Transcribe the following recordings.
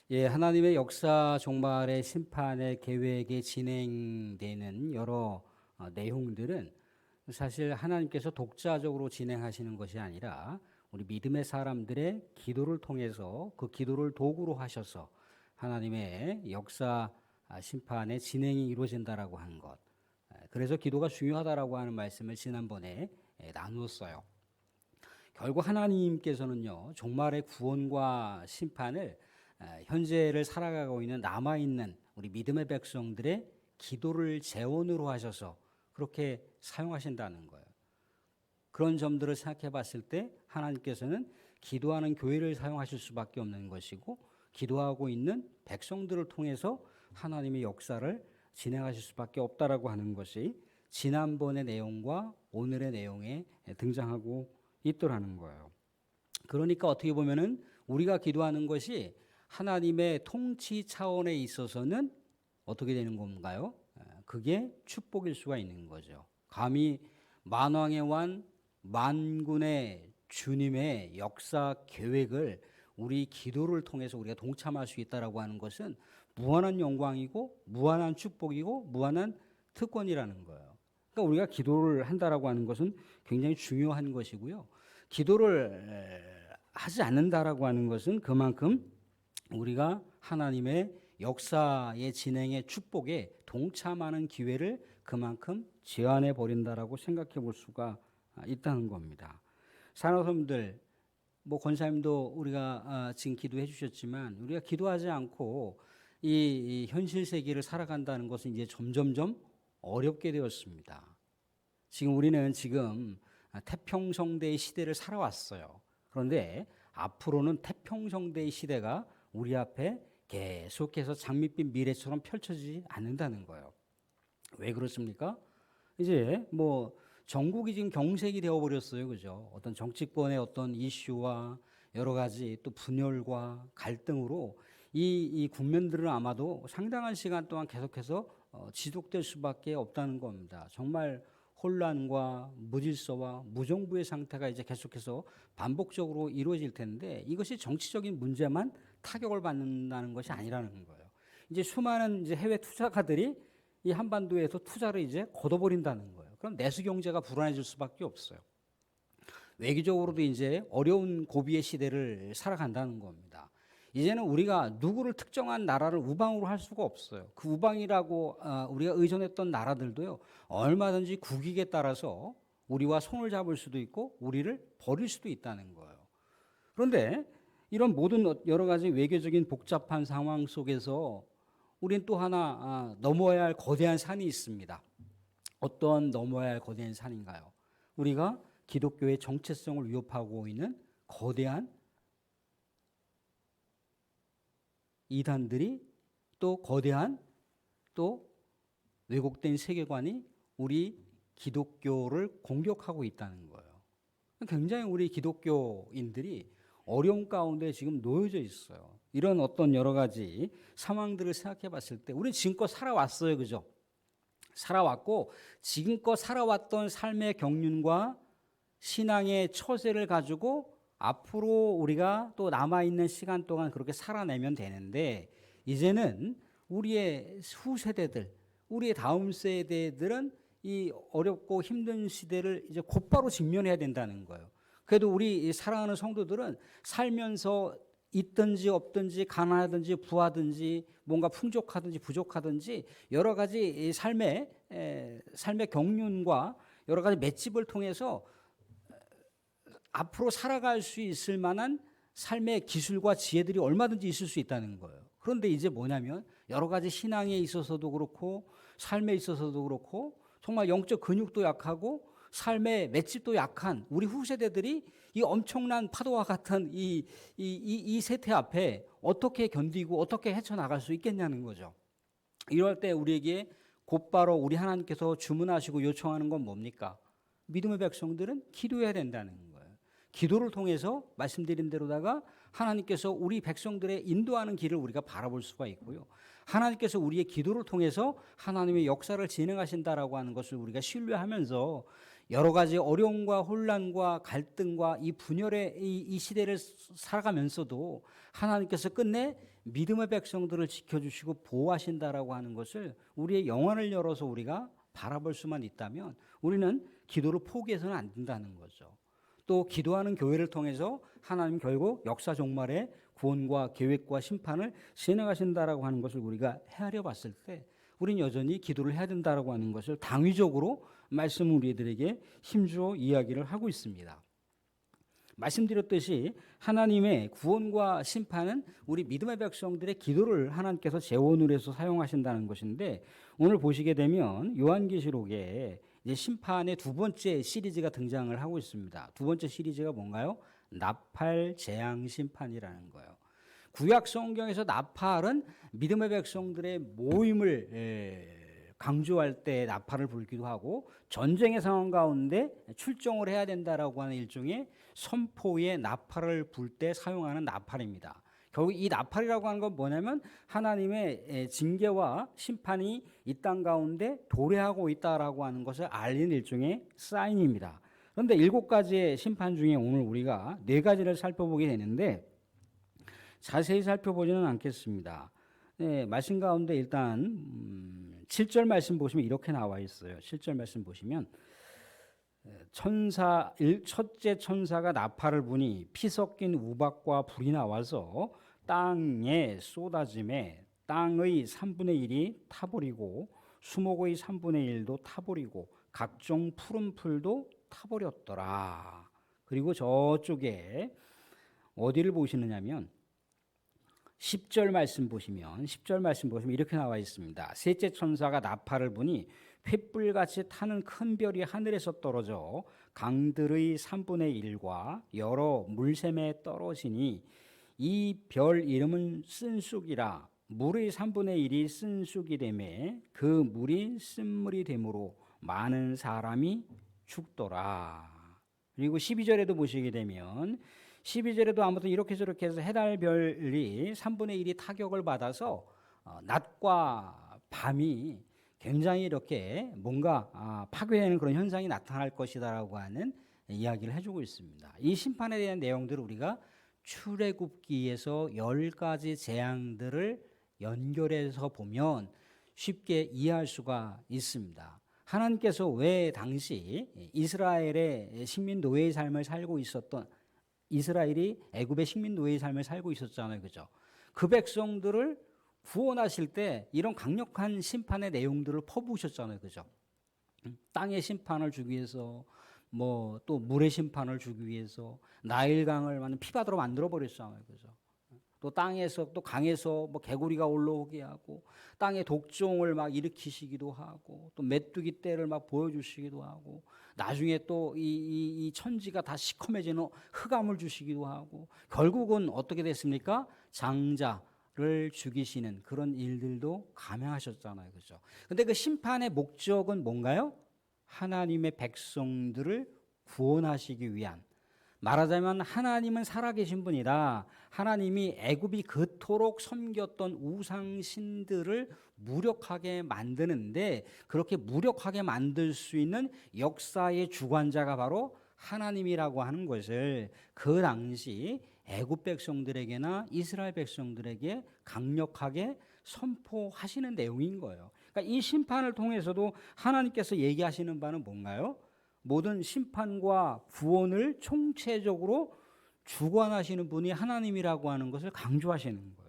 예, 하나님의 역사 종말의 심판의 계획에 진행되는 여러 내용들은 사실 하나님께서 독자적으로 진행하시는 것이 아니라 우리 믿음의 사람들의 기도를 통해서 그 기도를 도구로 하셔서 하나님의 역사 심판의 진행이 이루어진다라고 하는 것. 그래서 기도가 중요하다라고 하는 말씀을 지난번에 나누었어요. 결국 하나님께서는요, 종말의 구원과 심판을 현재를 살아가고 있는 남아있는 우리 믿음의 백성들의 기도를 재원으로 하셔서 그렇게 사용하신다는 거예요. 그런 점들을 생각해 봤을 때 하나님께서는 기도하는 교회를 사용하실 수밖에 없는 것이고, 기도하고 있는 백성들을 통해서 하나님의 역사를 진행하실 수밖에 없다라고 하는 것이 지난번의 내용과 오늘의 내용에 등장하고 있더라는 거예요. 그러니까 어떻게 보면은 우리가 기도하는 것이 하나님의 통치 차원에 있어서는 어떻게 되는 건가요? 그게 축복일 수가 있는 거죠. 감히 만왕의 왕, 만군의 주님의 역사 계획을 우리 기도를 통해서 우리가 동참할 수 있다라고 하는 것은 무한한 영광이고 무한한 축복이고 무한한 특권이라는 거예요. 그러니까 우리가 기도를 한다라고 하는 것은 굉장히 중요한 것이고요. 기도를 하지 않는다라고 하는 것은 그만큼 우리가 하나님의 역사의 진행의 축복에 동참하는 기회를 그만큼 제한해 버린다라고 생각해 볼 수가 있다는 겁니다. 산호섬들, 권사님도 우리가 지금 기도해 주셨지만 우리가 기도하지 않고 이 현실 세계를 살아간다는 것은 이제 점점점 어렵게 되었습니다. 우리는 지금 태평성대의 시대를 살아왔어요. 그런데 앞으로는 태평성대의 시대가 우리 앞에 계속해서 장밋빛 미래처럼 펼쳐지지 않는다는 거예요. 왜 그렇습니까? 이제 전국이 지금 경색이 되어버렸어요. 그죠? 어떤 정치권의 어떤 이슈와 여러 가지 또 분열과 갈등으로 이 국면들은 아마도 상당한 시간 동안 계속해서 지속될 수밖에 없다는 겁니다. 정말 혼란과 무질서와 무정부의 상태가 이제 계속해서 반복적으로 이루어질 텐데 이것이 정치적인 문제만 타격을 받는다는 것이 아니라는 거예요. 이제 수많은 이제 해외 투자가들이 이 한반도에서 투자를 이제 걷어버린다는 거예요. 그럼 내수 경제가 불안해질 수밖에 없어요. 외교적으로도 이제 어려운 고비의 시대를 살아간다는 겁니다. 이제는 우리가 누구를 특정한 나라를 우방으로 할 수가 없어요. 그 우방이라고 우리가 의존했던 나라들도요, 얼마든지 국익에 따라서 우리와 손을 잡을 수도 있고 우리를 버릴 수도 있다는 거예요. 그런데 이런 모든 여러 가지 외교적인 복잡한 상황 속에서 우린 또 하나 넘어야 할 거대한 산이 있습니다. 어떤 넘어야 할 거대한 산인가요? 우리가 기독교의 정체성을 위협하고 있는 거대한 이단들이 또 거대한 또 왜곡된 세계관이 우리 기독교를 공격하고 있다는 거예요. 굉장히 우리 기독교인들이 어려움 가운데 지금 놓여져 있어요. 이런 어떤 여러 가지 상황들을 생각해 봤을 때 우리는 지금껏 살아왔어요. 그죠? 살아왔고 지금껏 살아왔던 삶의 경륜과 신앙의 처세를 가지고 앞으로 우리가 또 남아있는 시간 동안 그렇게 살아내면 되는데 이제는 우리의 후세대들, 우리의 다음 세대들은 이 어렵고 힘든 시대를 이제 곧바로 직면해야 된다는 거예요. 그래도 우리 사랑하는 성도들은 살면서 있든지 없든지 가난하든지 부하든지 뭔가 풍족하든지 부족하든지 여러 가지 삶의 경륜과 여러 가지 맷집을 통해서 앞으로 살아갈 수 있을 만한 삶의 기술과 지혜들이 얼마든지 있을 수 있다는 거예요. 그런데 이제 뭐냐면 여러 가지 신앙에 있어서도 그렇고 삶에 있어서도 그렇고 정말 영적 근육도 약하고 삶의 맷집도 약한 우리 후세대들이 이 엄청난 파도와 같은 이 세태 앞에 어떻게 견디고 어떻게 헤쳐나갈 수 있겠냐는 거죠. 이럴 때 우리에게 곧바로 우리 하나님께서 주문하시고 요청하는 건 뭡니까? 믿음의 백성들은 기도해야 된다는 거예요. 기도를 통해서 말씀드린 대로다가 하나님께서 우리 백성들의 인도하는 길을 우리가 바라볼 수가 있고요. 하나님께서 우리의 기도를 통해서 하나님의 역사를 진행하신다라고 하는 것을 우리가 신뢰하면서 여러 가지 어려움과 혼란과 갈등과 이 분열의 이 시대를 살아가면서도 하나님께서 끝내 믿음의 백성들을 지켜주시고 보호하신다라고 하는 것을 우리의 영혼을 열어서 우리가 바라볼 수만 있다면 우리는 기도를 포기해서는 안 된다는 거죠. 또 기도하는 교회를 통해서 하나님 결국 역사 종말의 구원과 계획과 심판을 진행하신다라고 하는 것을 우리가 헤아려 봤을 때 우리는 여전히 기도를 해야 된다라고 하는 것을 당위적으로 말씀 우리들에게 힘주어 이야기를 하고 있습니다. 말씀드렸듯이 하나님의 구원과 심판은 우리 믿음의 백성들의 기도를 하나님께서 재원으로 해서 사용하신다는 것인데 오늘 보시게 되면 요한계시록에 이제 심판의 두 번째 시리즈가 등장을 하고 있습니다. 두 번째 시리즈가 뭔가요? 나팔 재앙 심판이라는 거예요. 구약 성경에서 나팔은 믿음의 백성들의 모임을 강조할 때 나팔을 불기도 하고 전쟁의 상황 가운데 출정을 해야 된다라고 하는 일종의 선포의 나팔을 불 때 사용하는 나팔입니다. 결국 이 나팔이라고 하는 건 뭐냐면 하나님의 징계와 심판이 이 땅 가운데 도래하고 있다라고 하는 것을 알리는 일종의 사인입니다. 그런데 7가지의 심판 중에 오늘 우리가 4가지를 살펴보게 되는데 자세히 살펴보지는 않겠습니다. 네, 말씀 가운데 일단 7절 말씀 보시면 이렇게 나와 있어요. 7절 말씀 보시면 첫째 천사가 나팔을 부니 피 섞인 우박과 불이 나와서 땅에 쏟아짐에 땅의 3분의 1이 타버리고 수목의 3분의 1도 타버리고 각종 푸른 풀도 타버렸더라. 그리고 저쪽에 어디를 보시느냐면 10절 말씀 보시면 이렇게 나와 있습니다. 셋째 천사가 나팔을 부니 횃불같이 타는 큰 별이 하늘에서 떨어져 강들의 3분의 1과 여러 물샘에 떨어지니 이 별 이름은 쓴쑥이라 물의 3분의 1이 쓴쑥이 되매 그 물이 쓴물이 되므로 많은 사람이 죽더라. 그리고 12절에도 보시게 되면 12절에도 아무튼 이렇게 저렇게 해서 해달별이 3분의 1이 타격을 받아서 낮과 밤이 굉장히 이렇게 뭔가 파괴되는 그런 현상이 나타날 것이다라고 하는 이야기를 해주고 있습니다. 이 심판에 대한 내용들을 우리가 출애굽기에서 10가지 재앙들을 연결해서 보면 쉽게 이해할 수가 있습니다. 하나님께서 왜 당시 이스라엘의 식민 노예의 삶을 살고 있었던 이스라엘이 애굽의 식민 노예의 삶을 살고 있었잖아요. 그죠? 그 백성들을 구원하실 때 이런 강력한 심판의 내용들을 퍼부으셨잖아요. 그죠? 땅의 심판을 주기 위해서 뭐 또 물의 심판을 주기 위해서 나일강을 피바다로 만들어 버렸잖아요. 그죠? 또 땅에서 또 강에서 뭐 개구리가 올라오게 하고 땅에 독종을 막 일으키시기도 하고 또 메뚜기 떼를 막 보여주시기도 하고 나중에 또 이 천지가 다 시커매지는 흑암을 주시기도 하고 결국은 어떻게 됐습니까? 장자를 죽이시는 그런 일들도 감행하셨잖아요. 그죠? 근데 그 심판의 목적은 뭔가요? 하나님의 백성들을 구원하시기 위한, 말하자면 하나님은 살아계신 분이다. 하나님이 애굽이 그토록 섬겼던 우상신들을 무력하게 만드는데 그렇게 무력하게 만들 수 있는 역사의 주관자가 바로 하나님이라고 하는 것을 그 당시 애굽 백성들에게나 이스라엘 백성들에게 강력하게 선포하시는 내용인 거예요. 그러니까 이 심판을 통해서도 하나님께서 얘기하시는 바는 뭔가요? 모든 심판과 구원을 총체적으로 주관하시는 분이 하나님이라고 하는 것을 강조하시는 거예요.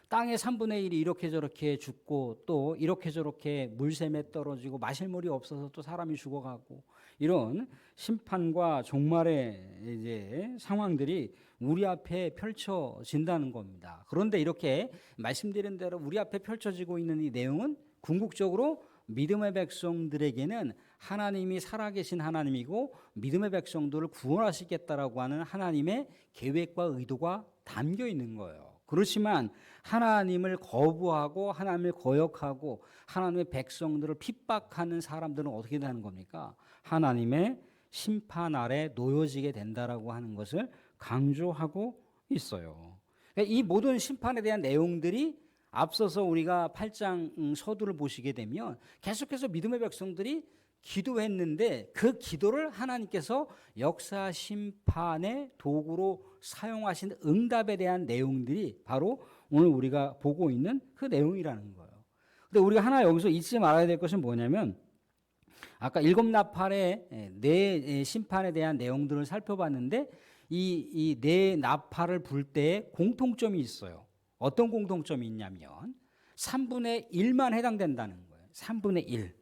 땅의 3분의 1이 이렇게 저렇게 죽고 또 이렇게 저렇게 물샘에 떨어지고 마실 물이 없어서 또 사람이 죽어가고 이런 심판과 종말의 이제 상황들이 우리 앞에 펼쳐진다는 겁니다. 그런데 이렇게 말씀드린 대로 우리 앞에 펼쳐지고 있는 이 내용은 궁극적으로 믿음의 백성들에게는 하나님이 살아계신 하나님이고 믿음의 백성들을 구원하시겠다라고 하는 하나님의 계획과 의도가 담겨 있는 거예요. 그렇지만 하나님을 거부하고 하나님을 거역하고 하나님의 백성들을 핍박하는 사람들은 어떻게 되는 겁니까? 하나님의 심판 아래 놓여지게 된다라고 하는 것을 강조하고 있어요. 이 모든 심판에 대한 내용들이 앞서서 우리가 8장 서두를 보시게 되면 계속해서 믿음의 백성들이 기도했는데 그 기도를 하나님께서 역사 심판의 도구로 사용하신 응답에 대한 내용들이 바로 오늘 우리가 보고 있는 그 내용이라는 거예요. 근데 우리가 하나 여기서 잊지 말아야 될 것은 뭐냐면 아까 일곱 나팔의 네 심판에 대한 내용들을 살펴봤는데 이 네 나팔을 불 때 공통점이 있어요. 어떤 공통점이 있냐면 3분의 1만 해당된다는 거예요. 3분의 1.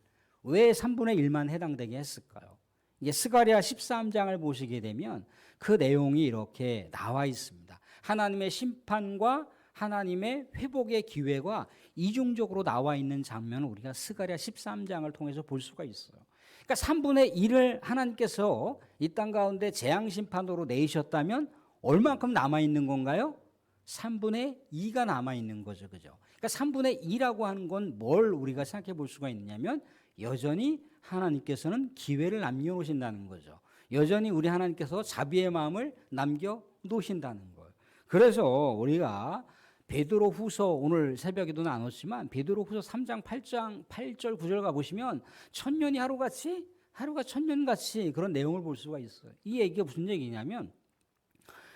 왜 3분의 1만 해당되게 했을까요? 이게 스가랴 13장을 보시게 되면 그 내용이 이렇게 나와 있습니다. 하나님의 심판과 하나님의 회복의 기회가 이중적으로 나와 있는 장면을 우리가 스가랴 13장을 통해서 볼 수가 있어요. 그러니까 3분의 1을 하나님께서 이 땅 가운데 재앙 심판으로 내셨다면 얼만큼 남아 있는 건가요? 3분의 2가 남아 있는 거죠. 그죠? 그러니까 3분의 2라고 하는 건 뭘 우리가 생각해 볼 수가 있냐면 여전히 하나님께서는 기회를 남겨 놓으신다는 거죠. 여전히 우리 하나님께서 자비의 마음을 남겨 놓으신다는 거예요. 그래서 우리가 베드로후서 오늘 새벽에도 나눴지만 베드로후서 3장 8절 9절 가보시면 천년이 하루같이 하루가 천년같이 그런 내용을 볼 수가 있어요. 이 얘기가 무슨 얘기냐면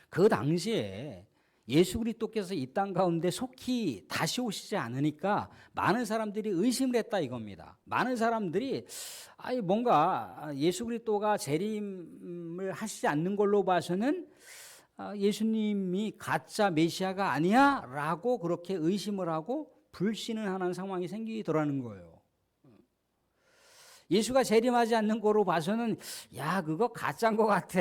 그 당시에 예수 그리스도께서 이 땅 가운데 속히 다시 오시지 않으니까 많은 사람들이 의심을 했다 이겁니다. 많은 사람들이 뭔가 예수 그리스도가 재림을 하시지 않는 걸로 봐서는 예수님이 가짜 메시아가 아니야? 라고 그렇게 의심을 하고 불신을 하는 상황이 생기더라는 거예요. 예수가 재림하지 않는 거로 봐서는 야 그거 가짜인 것 같아.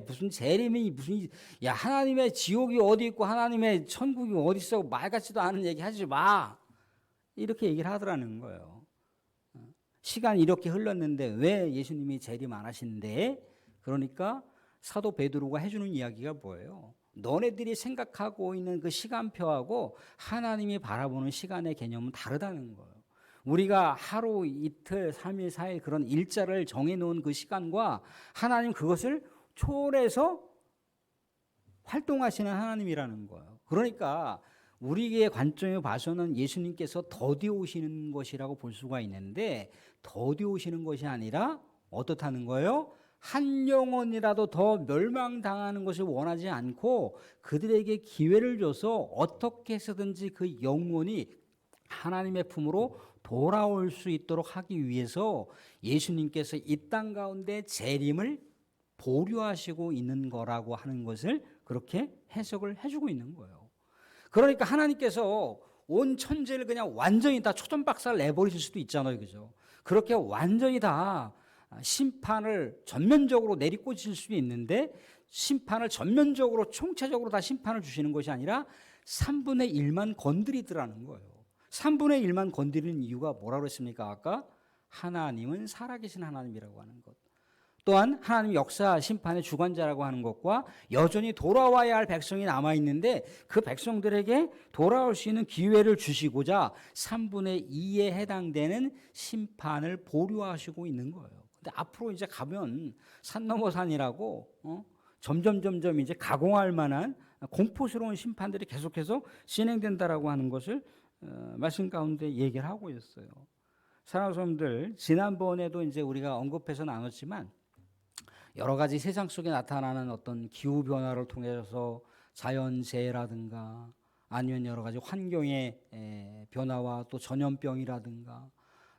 무슨 재림이 무슨 야 하나님의 지옥이 어디 있고 하나님의 천국이 어디 있어 말 같지도 않은 얘기 하지 마. 이렇게 얘기를 하더라는 거예요. 시간이 이렇게 흘렀는데 왜 예수님이 재림 안 하신대? 그러니까 사도 베드로가 해주는 이야기가 뭐예요? 너네들이 생각하고 있는 그 시간표하고 하나님이 바라보는 시간의 개념은 다르다는 거예요. 우리가 하루, 이틀, 3일, 4일 그런 일자를 정해놓은 그 시간과 하나님 그것을 초월해서 활동하시는 하나님이라는 거예요. 그러니까 우리의 관점에 봐서는 예수님께서 더디 오시는 것이라고 볼 수가 있는데 더디 오시는 것이 아니라 어떻다는 거예요? 한 영혼이라도 더 멸망당하는 것을 원하지 않고 그들에게 기회를 줘서 어떻게 해서든지 그 영혼이 하나님의 품으로 돌아올 수 있도록 하기 위해서 예수님께서 이 땅 가운데 재림을 보류하시고 있는 거라고 하는 것을 그렇게 해석을 해주고 있는 거예요. 그러니까 하나님께서 온 천지를 그냥 완전히 다 초전박살 내버리실 수도 있잖아요. 그죠? 그렇게 완전히 다 심판을 전면적으로 내리꽂으실 수도 있는데 심판을 전면적으로 총체적으로 다 심판을 주시는 것이 아니라 3분의 1만 건드리더라는 거예요. 3분의 1만 건드리는 이유가 뭐라고 했습니까? 아까 하나님은 살아계신 하나님이라고 하는 것. 또한 하나님 역사 심판의 주관자라고 하는 것과 여전히 돌아와야 할 백성이 남아있는데 그 백성들에게 돌아올 수 있는 기회를 주시고자 3분의 2에 해당되는 심판을 보류하시고 있는 거예요. 근데 앞으로 이제 가면 산 넘어 산이라고 점점 이제 가공할 만한 공포스러운 심판들이 계속해서 진행된다라고 하는 것을 말씀 가운데 얘기를 하고 있어요. 사랑하는 성도들, 지난번에도 이제 우리가 언급해서 나눴지만 여러 가지 세상 속에 나타나는 어떤 기후 변화를 통해서 자연재해라든가 아니면 여러 가지 환경의 변화와 또 전염병이라든가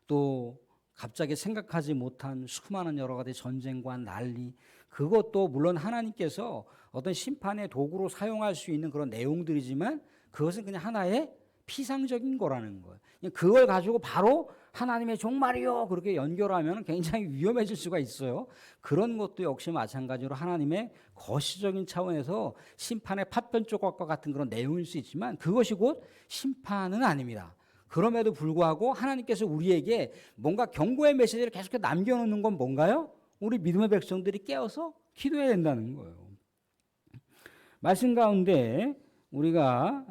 또 갑자기 생각하지 못한 수많은 여러 가지 전쟁과 난리, 그것도 물론 하나님께서 어떤 심판의 도구로 사용할 수 있는 그런 내용들이지만 그것은 그냥 하나의 피상적인 거라는 거예요. 그걸 가지고 바로 하나님의 종말이요 그렇게 연결하면 굉장히 위험해질 수가 있어요. 그런 것도 역시 마찬가지로 하나님의 거시적인 차원에서 심판의 파편 조각과 같은 그런 내용일 수 있지만 그것이 곧 심판은 아닙니다. 그럼에도 불구하고 하나님께서 우리에게 뭔가 경고의 메시지를 계속해서 남겨놓는 건 뭔가요? 우리 믿음의 백성들이 깨어서 기도해야 된다는 거예요. 말씀 가운데 우리가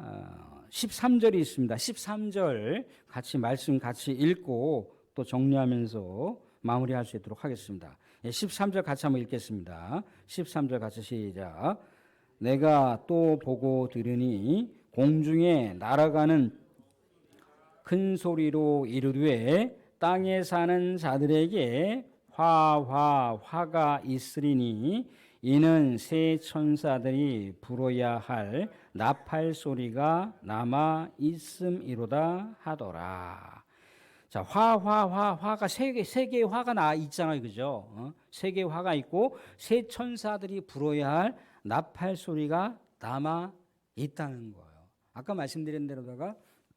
13절이 있습니다. 13절 말씀 같이 읽고 또 정리하면서 마무리할 수 있도록 하겠습니다. 13절 같이 한번 읽겠습니다. 13절 같이 시작. 내가 또 보고 들으니 공중에 날아가는 큰 소리로 이르되 땅에 사는 자들에게 화가 있으리니 이는 새 천사들이 불어야 할 나팔 소리가 남아 있음이로다 하더라. 자, 화가 세 개의 화가 있잖아요, 그죠? 세 개의 화가 있고 새 천사들이 불어야 할 나팔 소리가 남아 있다는 거예요. 아까 말씀드린 대로다가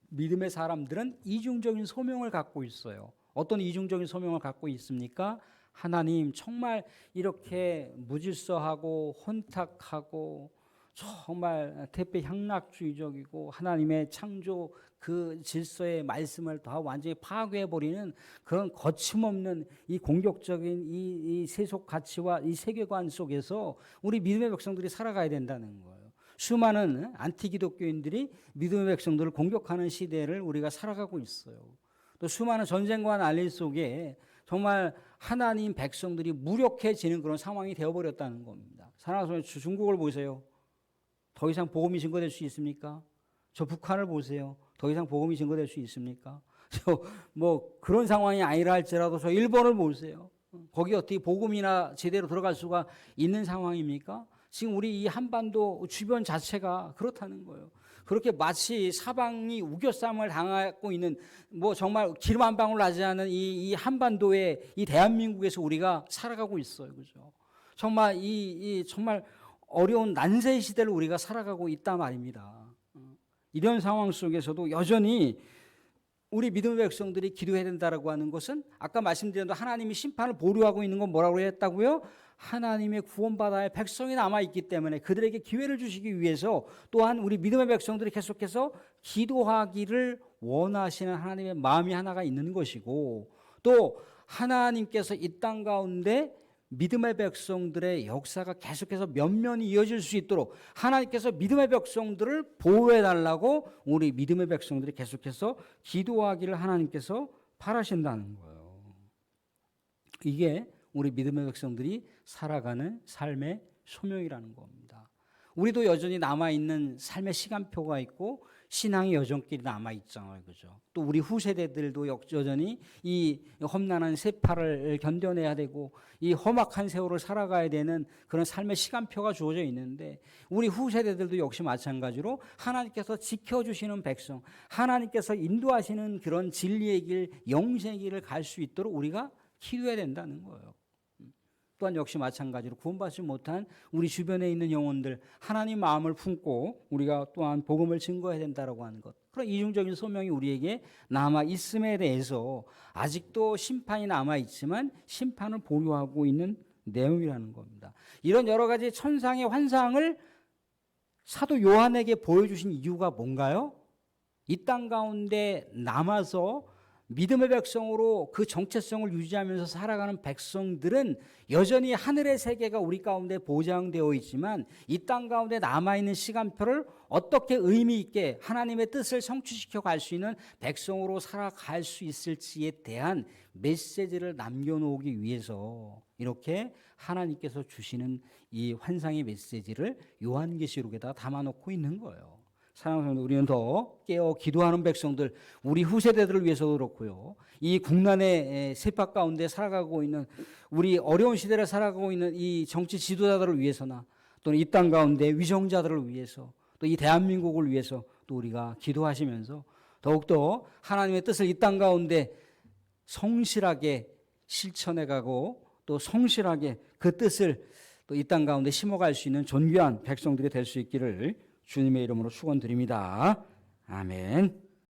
믿음의 사람들은 이중적인 소명을 갖고 있어요. 어떤 이중적인 소명을 갖고 있습니까? 하나님 정말 이렇게 무질서하고 혼탁하고 정말 태폐향락주의적이고 하나님의 창조 그 질서의 말씀을 다 완전히 파괴해버리는 그런 거침없는 이 공격적인 이 세속 가치와 이 세계관 속에서 우리 믿음의 백성들이 살아가야 된다는 거예요. 수많은 안티기독교인들이 믿음의 백성들을 공격하는 시대를 우리가 살아가고 있어요. 또 수많은 전쟁과 난리 속에 정말 하나님 백성들이 무력해지는 그런 상황이 되어버렸다는 겁니다. 사랑하는 중국을 보세요. 더 이상 복음이 증거될 수 있습니까? 저 북한을 보세요. 더 이상 복음이 증거될 수 있습니까? 저 뭐 그런 상황이 아니라 할지라도 저 일본을 보세요. 거기 어떻게 복음이나 제대로 들어갈 수가 있는 상황입니까? 지금 우리 이 한반도 주변 자체가 그렇다는 거예요. 그렇게 마치 사방이 우겨쌈을 당하고 있는 뭐 정말 기름 한 방울 나지 않은 이 한반도의 이 대한민국에서 우리가 살아가고 있어요. 그죠? 정말 정말 어려운 난세 시대를 우리가 살아가고 있단 말입니다. 이런 상황 속에서도 여전히 우리 믿음의 백성들이 기도해야 된다라고 하는 것은 아까 말씀드린 대로 하나님이 심판을 보류하고 있는 건 뭐라고 했다고요? 하나님의 구원받아야 할 백성이 남아있기 때문에 그들에게 기회를 주시기 위해서 또한 우리 믿음의 백성들이 계속해서 기도하기를 원하시는 하나님의 마음이 하나가 있는 것이고 또 하나님께서 이 땅 가운데 믿음의 백성들의 역사가 계속해서 면면이 이어질 수 있도록 하나님께서 믿음의 백성들을 보호해달라고 우리 믿음의 백성들이 계속해서 기도하기를 하나님께서 바라신다는 거예요. 이게 우리 믿음의 백성들이 살아가는 삶의 소명이라는 겁니다. 우리도 여전히 남아있는 삶의 시간표가 있고 신앙의 여정길이 남아있잖아요. 그죠? 또 우리 후세대들도 여전히 이 험난한 세파를 견뎌내야 되고 이 험악한 세월을 살아가야 되는 그런 삶의 시간표가 주어져 있는데 우리 후세대들도 역시 마찬가지로 하나님께서 지켜주시는 백성, 하나님께서 인도하시는 그런 진리의 길, 영생의 길을 갈 수 있도록 우리가 기도해야 된다는 거예요. 또한 역시 마찬가지로 구원받지 못한 우리 주변에 있는 영혼들 하나님 마음을 품고 우리가 또한 복음을 증거해야 된다라고 하는 것. 그런 이중적인 소명이 우리에게 남아 있음에 대해서 아직도 심판이 남아 있지만 심판을 보류하고 있는 내용이라는 겁니다. 이런 여러 가지 천상의 환상을 사도 요한에게 보여주신 이유가 뭔가요? 이 땅 가운데 남아서 믿음의 백성으로 그 정체성을 유지하면서 살아가는 백성들은 여전히 하늘의 세계가 우리 가운데 보장되어 있지만 이 땅 가운데 남아있는 시간표를 어떻게 의미 있게 하나님의 뜻을 성취시켜 갈 수 있는 백성으로 살아갈 수 있을지에 대한 메시지를 남겨놓기 위해서 이렇게 하나님께서 주시는 이 환상의 메시지를 요한계시록에다 담아놓고 있는 거예요. 사랑하는 성도, 우리는 더 깨어 기도하는 백성들, 우리 후세대들을 위해서도 그렇고요. 이 국난의 세파 가운데 살아가고 있는 우리 어려운 시대를 살아가고 있는 이 정치 지도자들을 위해서나 또는 이 땅 가운데 위정자들을 위해서 또 이 대한민국을 위해서 또 우리가 기도하시면서 더욱더 하나님의 뜻을 이 땅 가운데 성실하게 실천해가고 또 성실하게 그 뜻을 또 이 땅 가운데 심어갈 수 있는 존귀한 백성들이 될 수 있기를 주님의 이름으로 축원드립니다. 아멘.